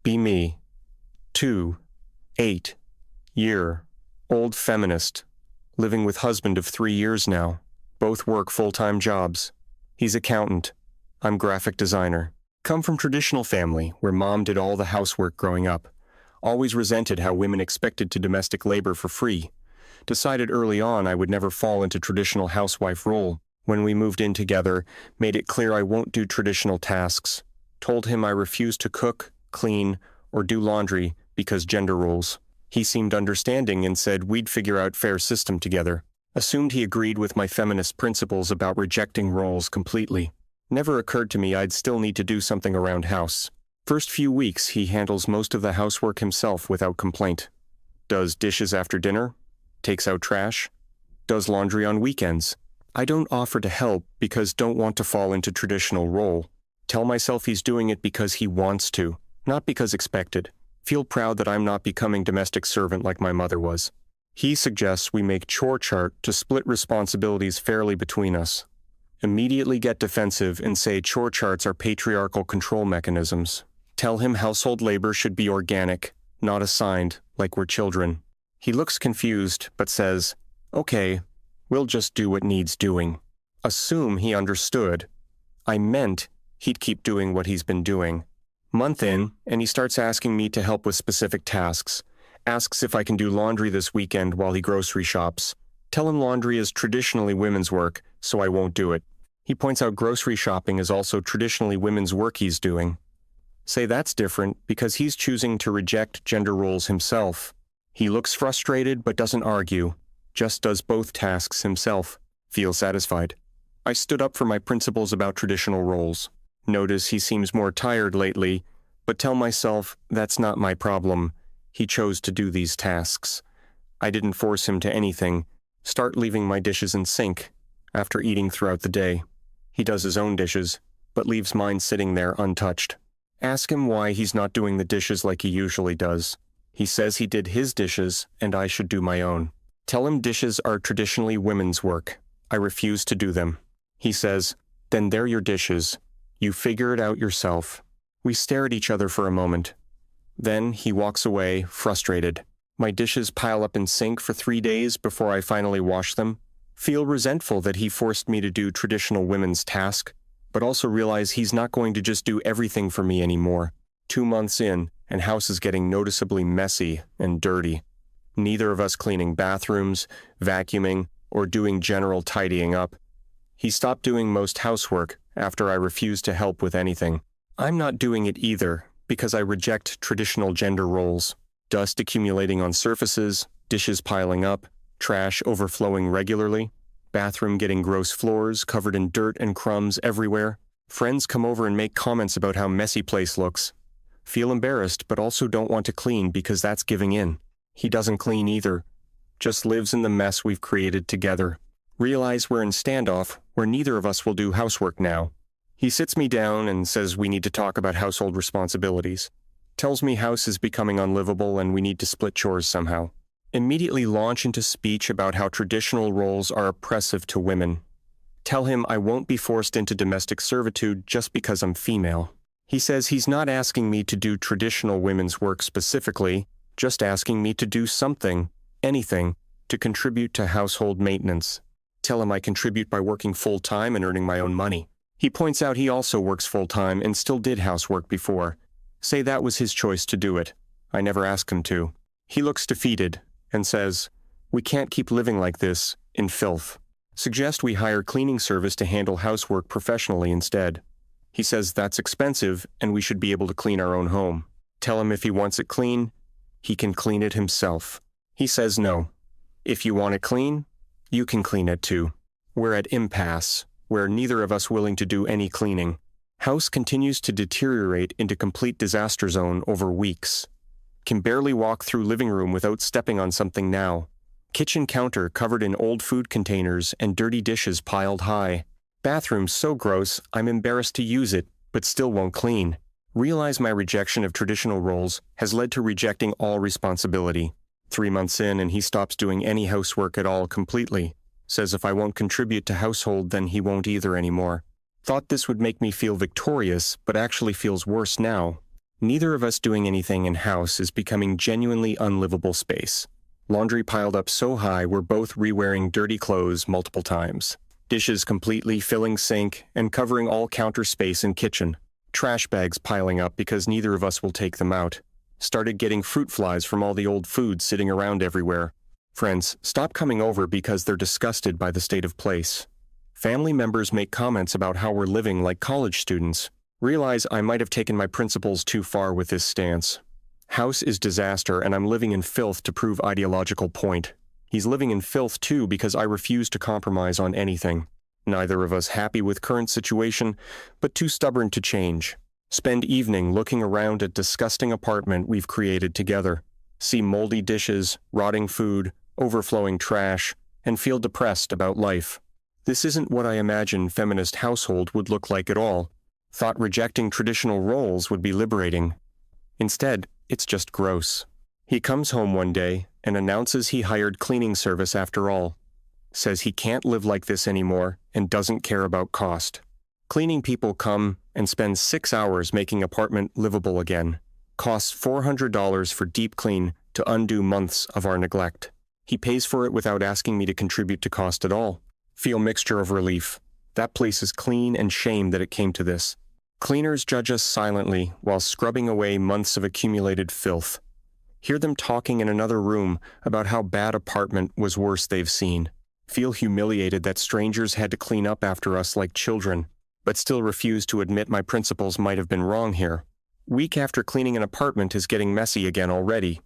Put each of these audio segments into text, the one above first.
Be me. 2, 8, year, old feminist, living with husband of 3 years now. Both work full-time jobs. He's accountant. I'm graphic designer. Come from traditional family where mom did all the housework growing up. Always resented how women expected to domestic labor for free. Decided early on I would never fall into traditional housewife role. When we moved in together, made it clear I won't do traditional tasks. Told him I refuse to cook, clean, or do laundry because gender roles. He seemed understanding and said we'd figure out fair system together. Assumed he agreed with my feminist principles about rejecting roles completely. Never occurred to me I'd still need to do something around house. First few weeks, he handles most of the housework himself without complaint. Does dishes after dinner, takes out trash, does laundry on weekends. I don't offer to help because don't want to fall into traditional role. Tell myself he's doing it because he wants to, not because expected. Feel proud that I'm not becoming domestic servant like my mother was. He suggests we make chore chart to split responsibilities fairly between us. Immediately get defensive and say chore charts are patriarchal control mechanisms. Tell him household labor should be organic, not assigned, like we're children. He looks confused, but says, okay, we'll just do what needs doing. Assume he understood. I meant he'd keep doing what he's been doing. Month in, and he starts asking me to help with specific tasks. Asks if I can do laundry this weekend while he grocery shops. Tell him laundry is traditionally women's work, so I won't do it. He points out grocery shopping is also traditionally women's work he's doing. Say that's different because he's choosing to reject gender roles himself. He looks frustrated but doesn't argue, just does both tasks himself. Feel satisfied. I stood up for my principles about traditional roles. Notice he seems more tired lately, but tell myself that's not my problem. He chose to do these tasks. I didn't force him to anything. Start leaving my dishes in sink after eating throughout the day. He does his own dishes, but leaves mine sitting there untouched. Ask him why he's not doing the dishes like he usually does. He says he did his dishes and I should do my own. Tell him dishes are traditionally women's work. I refuse to do them. He says, then they're your dishes. You figure it out yourself. We stare at each other for a moment. Then he walks away, frustrated. My dishes pile up in sink for 3 days before I finally wash them. Feel resentful that he forced me to do traditional women's task, but also realize he's not going to just do everything for me anymore. 2 months in, and house is getting noticeably messy and dirty. Neither of us cleaning bathrooms, vacuuming, or doing general tidying up. He stopped doing most housework after I refused to help with anything. I'm not doing it either because I reject traditional gender roles. Dust accumulating on surfaces, dishes piling up, trash overflowing regularly, bathroom getting gross floors covered in dirt and crumbs everywhere. Friends come over and make comments about how messy place looks. Feel embarrassed but also don't want to clean because that's giving in. He doesn't clean either, just lives in the mess we've created together. Realize we're in standoff where neither of us will do housework now. He sits me down and says we need to talk about household responsibilities. Tells me house is becoming unlivable and we need to split chores somehow. Immediately launch into speech about how traditional roles are oppressive to women. Tell him I won't be forced into domestic servitude just because I'm female. He says he's not asking me to do traditional women's work specifically, just asking me to do something, anything, to contribute to household maintenance. Tell him I contribute by working full-time and earning my own money. He points out he also works full-time and still did housework before. Say that was his choice to do it. I never asked him to. He looks defeated and says, we can't keep living like this, in filth. Suggest we hire cleaning service to handle housework professionally instead. He says that's expensive and we should be able to clean our own home. Tell him if he wants it clean, he can clean it himself. He says no. If you want it clean, you can clean it too. We're at impasse, where neither of us willing to do any cleaning. House continues to deteriorate into complete disaster zone over weeks. Can barely walk through living room without stepping on something now. Kitchen counter covered in old food containers and dirty dishes piled high. Bathroom so gross I'm embarrassed to use it, but still won't clean. Realize my rejection of traditional roles has led to rejecting all responsibility. 3 months in and he stops doing any housework at all completely. Says if I won't contribute to household then he won't either anymore. Thought this would make me feel victorious, but actually feels worse now. Neither of us doing anything in house is becoming genuinely unlivable space. Laundry piled up so high we're both re-wearing dirty clothes multiple times. Dishes completely filling sink and covering all counter space in kitchen. Trash bags piling up because neither of us will take them out. Started getting fruit flies from all the old food sitting around everywhere. Friends stop coming over because they're disgusted by the state of place. Family members make comments about how we're living like college students. Realize I might have taken my principles too far with this stance. House is disaster and I'm living in filth to prove ideological point. He's living in filth too because I refuse to compromise on anything. Neither of us happy with current situation, but too stubborn to change. Spend evening looking around at disgusting apartment we've created together. See moldy dishes, rotting food, overflowing trash, and feel depressed about life. This isn't what I imagine feminist household would look like at all. Thought rejecting traditional roles would be liberating. Instead, it's just gross. He comes home one day and announces he hired cleaning service after all. Says he can't live like this anymore and doesn't care about cost. Cleaning people come and spend 6 hours making apartment livable again. Costs $400 for deep clean to undo months of our neglect. He pays for it without asking me to contribute to cost at all. Feel mixture of relief. That place is clean and shame that it came to this. Cleaners judge us silently while scrubbing away months of accumulated filth. Hear them talking in another room about how bad apartment was worse they've seen. Feel humiliated that strangers had to clean up after us like children, but still refuse to admit my principles might have been wrong here. Week after cleaning an apartment is getting messy again already.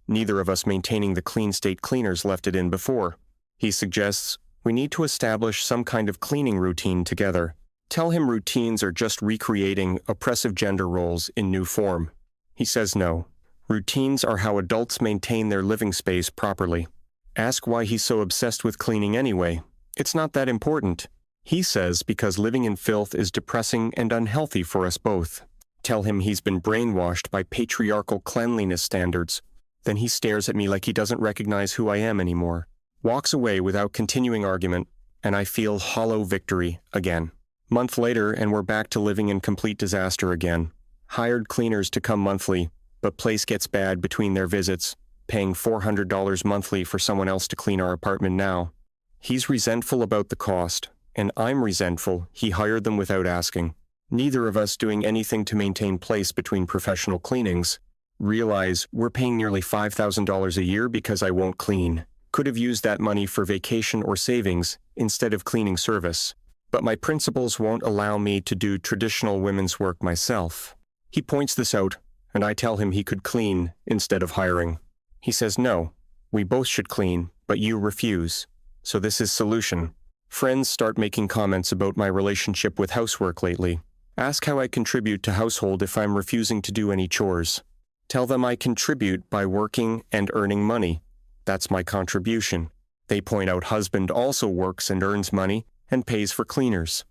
Neither of us maintaining the clean state cleaners left it in before. He suggests we need to establish some kind of cleaning routine together. Tell him routines are just recreating oppressive gender roles in new form. He says no. Routines are how adults maintain their living space properly. Ask why he's so obsessed with cleaning anyway. It's not that important. He says because living in filth is depressing and unhealthy for us both. Tell him he's been brainwashed by patriarchal cleanliness standards. Then he stares at me like he doesn't recognize who I am anymore. Walks away without continuing argument, and I feel hollow victory again. Month later, and we're back to living in complete disaster again. Hired cleaners to come monthly, but place gets bad between their visits, paying $400 monthly for someone else to clean our apartment now. He's resentful about the cost, and I'm resentful he hired them without asking. Neither of us doing anything to maintain place between professional cleanings. Realize we're paying nearly $5,000 a year because I won't clean. Could have used that money for vacation or savings instead of cleaning service. But my principles won't allow me to do traditional women's work myself. He points this out, and I tell him he could clean instead of hiring. He says no, we both should clean, but you refuse. So this is solution. Friends start making comments about my relationship with housework lately. Ask how I contribute to household if I'm refusing to do any chores. Tell them I contribute by working and earning money. That's my contribution. They point out husband also works and earns money and pays for cleaners.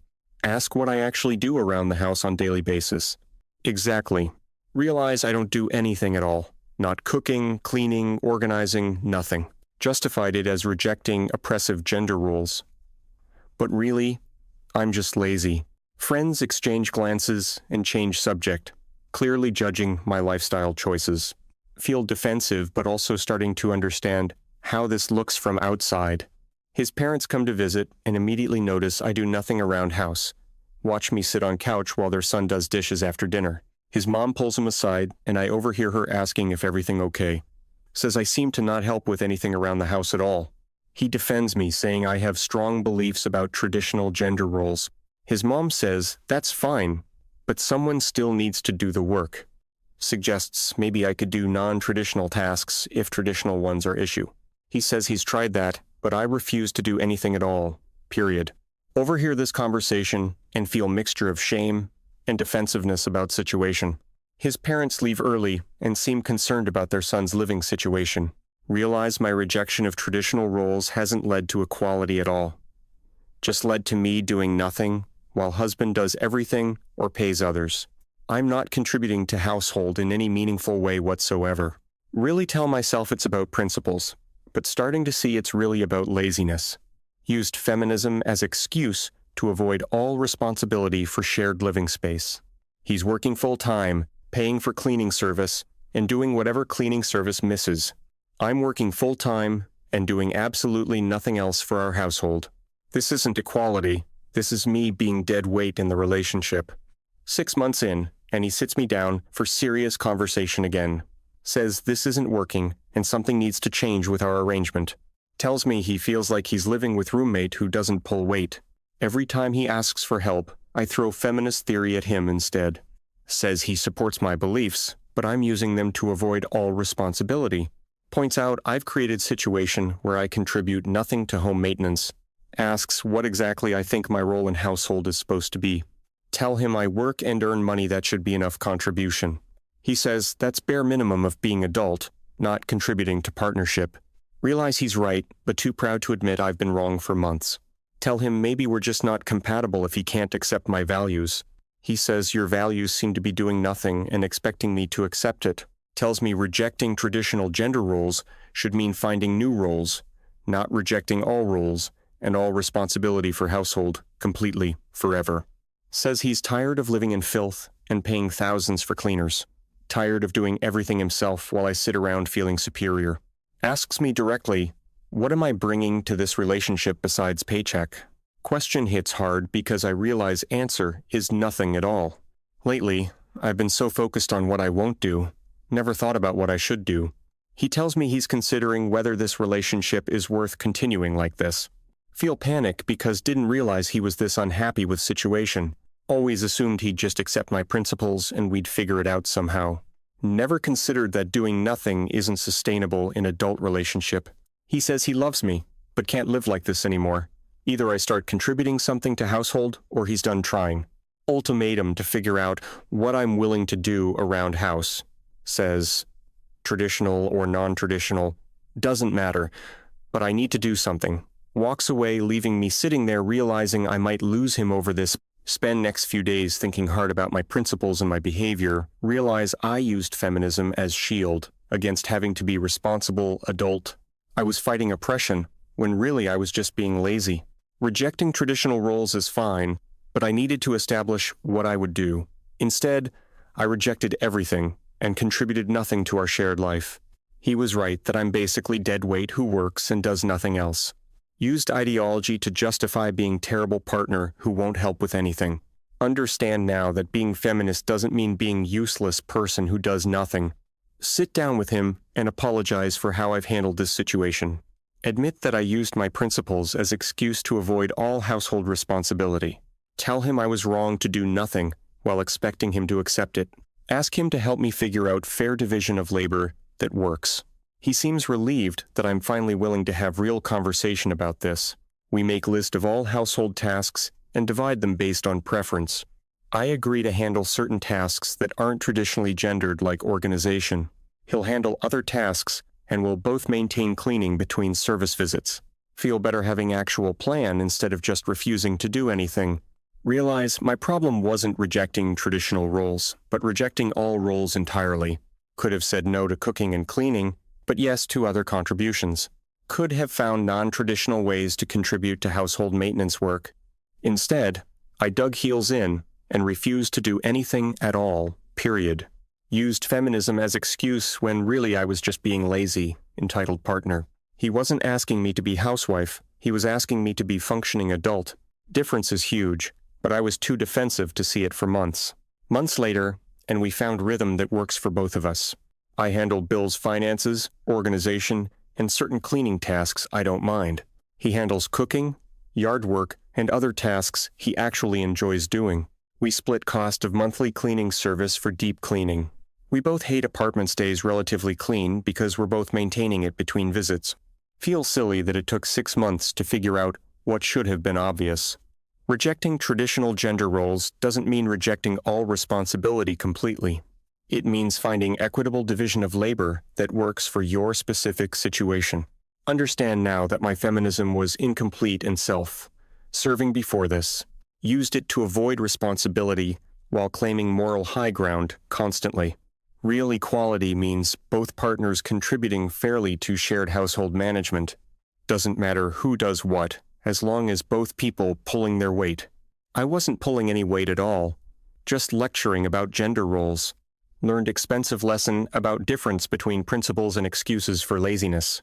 Ask what I actually do around the house on daily basis. Exactly. Realize I don't do anything at all. Not cooking, cleaning, organizing, nothing. Justified it as rejecting oppressive gender roles. But really, I'm just lazy. Friends exchange glances and change subject, clearly judging my lifestyle choices. Feel defensive but also starting to understand how this looks from outside. His parents come to visit and immediately notice I do nothing around house. Watch me sit on couch while their son does dishes after dinner. His mom pulls him aside and I overhear her asking if everything okay. Says I seem to not help with anything around the house at all. He defends me, saying I have strong beliefs about traditional gender roles. His mom says that's fine, but someone still needs to do the work. Suggests maybe I could do non-traditional tasks if traditional ones are issue. He says he's tried that, but I refuse to do anything at all, period. Overhear this conversation and feel mixture of shame and defensiveness about situation. His parents leave early and seem concerned about their son's living situation. Realize my rejection of traditional roles hasn't led to equality at all. Just led to me doing nothing while husband does everything or pays others. I'm not contributing to household in any meaningful way whatsoever. Really tell myself it's about principles, but starting to see it's really about laziness. Used feminism as excuse to avoid all responsibility for shared living space. He's working full-time, paying for cleaning service, and doing whatever cleaning service misses. I'm working full-time and doing absolutely nothing else for our household. This isn't equality. This is me being dead weight in the relationship. 6 months in, and he sits me down for serious conversation again. Says this isn't working and something needs to change with our arrangement. Tells me he feels like he's living with roommate who doesn't pull weight. Every time he asks for help, I throw feminist theory at him instead. Says he supports my beliefs, but I'm using them to avoid all responsibility. Points out I've created a situation where I contribute nothing to home maintenance. Asks what exactly I think my role in household is supposed to be. Tell him I work and earn money that should be enough contribution. He says that's bare minimum of being adult, not contributing to partnership. Realize he's right, but too proud to admit I've been wrong for months. Tell him maybe we're just not compatible if he can't accept my values. He says your values seem to be doing nothing and expecting me to accept it. Tells me rejecting traditional gender roles should mean finding new roles, not rejecting all roles and all responsibility for household completely, forever. Says he's tired of living in filth and paying thousands for cleaners. Tired of doing everything himself while I sit around feeling superior. Asks me directly, what am I bringing to this relationship besides paycheck? Question hits hard because I realize answer is nothing at all. Lately, I've been so focused on what I won't do, never thought about what I should do. He tells me he's considering whether this relationship is worth continuing like this. Feel panic because didn't realize he was this unhappy with situation. Always assumed he'd just accept my principles and we'd figure it out somehow. Never considered that doing nothing isn't sustainable in adult relationship. He says he loves me, but can't live like this anymore. Either I start contributing something to household or he's done trying. Ultimatum to figure out what I'm willing to do around house. Says, traditional or non-traditional, doesn't matter, but I need to do something. Walks away, leaving me sitting there realizing I might lose him over this. Spend next few days thinking hard about my principles and my behavior, realize I used feminism as shield against having to be responsible adult. I was fighting oppression, when really I was just being lazy. Rejecting traditional roles is fine, but I needed to establish what I would do. Instead, I rejected everything and contributed nothing to our shared life. He was right that I'm basically dead weight who works and does nothing else. Used ideology to justify being terrible partner who won't help with anything. Understand now that being feminist doesn't mean being useless person who does nothing. Sit down with him and apologize for how I've handled this situation. Admit that I used my principles as excuse to avoid all household responsibility. Tell him I was wrong to do nothing while expecting him to accept it. Ask him to help me figure out fair division of labor that works. He seems relieved that I'm finally willing to have real conversation about this. We make list of all household tasks and divide them based on preference. I agree to handle certain tasks that aren't traditionally gendered like organization. He'll handle other tasks and we'll both maintain cleaning between service visits. Feel better having actual plan instead of just refusing to do anything. Realize my problem wasn't rejecting traditional roles, but rejecting all roles entirely. Could have said no to cooking and cleaning, but yes to other contributions. Could have found non-traditional ways to contribute to household maintenance work. Instead, I dug heels in and refused to do anything at all, period. Used feminism as excuse when really I was just being lazy, entitled partner. He wasn't asking me to be housewife, he was asking me to be functioning adult. Difference is huge, but I was too defensive to see it for months. Months later, and we found rhythm that works for both of us. I handled Bill's finances, organization, and certain cleaning tasks I don't mind. He handles cooking, yard work, and other tasks he actually enjoys doing. We split cost of monthly cleaning service for deep cleaning. We both hate apartment stays relatively clean because we're both maintaining it between visits. Feel silly that it took 6 months to figure out what should have been obvious. Rejecting traditional gender roles doesn't mean rejecting all responsibility completely. It means finding equitable division of labor that works for your specific situation. Understand now that my feminism was incomplete in self-serving before this. Used it to avoid responsibility while claiming moral high ground constantly. Real equality means both partners contributing fairly to shared household management. Doesn't matter who does what, as long as both people pulling their weight. I wasn't pulling any weight at all, just lecturing about gender roles. Learned expensive lesson about difference between principles and excuses for laziness.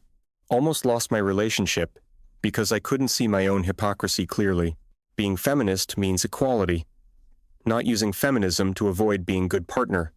Almost lost my relationship because I couldn't see my own hypocrisy clearly. Being feminist means equality. Not using feminism to avoid being good partner.